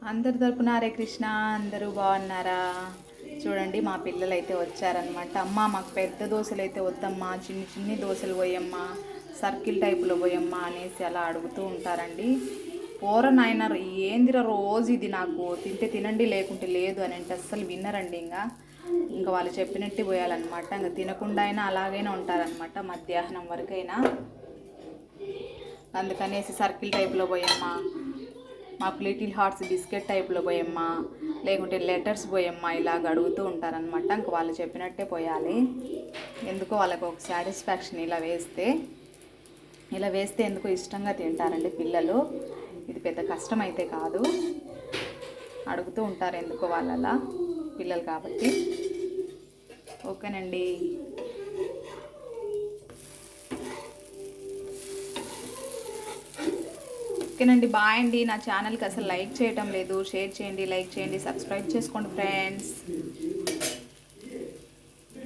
అందరి తరపున హరే కృష్ణ. అందరూ బాగున్నారా? చూడండి మా పిల్లలు అయితే వచ్చారనమాట. అమ్మ మాకు పెద్ద దోశలు అయితే వద్దమ్మా, చిన్ని చిన్ని దోశలు పోయమ్మా, సర్కిల్ టైపులో పోయమ్మా అనేసి అలా అడుగుతూ ఉంటారండి. పోర నాయన ఏందిరా రోజు ఇది, నాకు తింటే తినండి లేకుంటే లేదు అని అంటే అస్సలు విన్నరండి. ఇంకా వాళ్ళు చెప్పినట్టు పోయాలన్నమాట. ఇంకా తినకుండా అయినా అలాగైనా ఉంటారనమాట మధ్యాహ్నం వరకైనా. అందుకనేసి సర్కిల్ టైప్లో పోయమ్మా, మాకు లిటిల్ హార్ట్స్ బిస్కెట్ టైప్లో పోయమ్మా, లేకుంటే లెటర్స్ పోయమ్మా ఇలాగ అడుగుతూ ఉంటారనమాట. ఇంక వాళ్ళు చెప్పినట్టే పోయాలి. ఎందుకో వాళ్ళకు ఒక సాటిస్ఫాక్షన్ ఇలా వేస్తే ఎందుకో ఇష్టంగా తింటారండి పిల్లలు. ఇది పెద్ద కష్టం అయితే కాదు, అడుగుతూ ఉంటారు ఎందుకో వాళ్ళలా పిల్లలు కాబట్టి. ఓకేనండి. ఓకేనండి, బాయ్ అండి. నా ఛానల్కి అసలు లైక్ చేయటం లేదు. షేర్ చేయండి, లైక్ చేయండి, సబ్స్క్రైబ్ చేసుకోండి ఫ్రెండ్స్.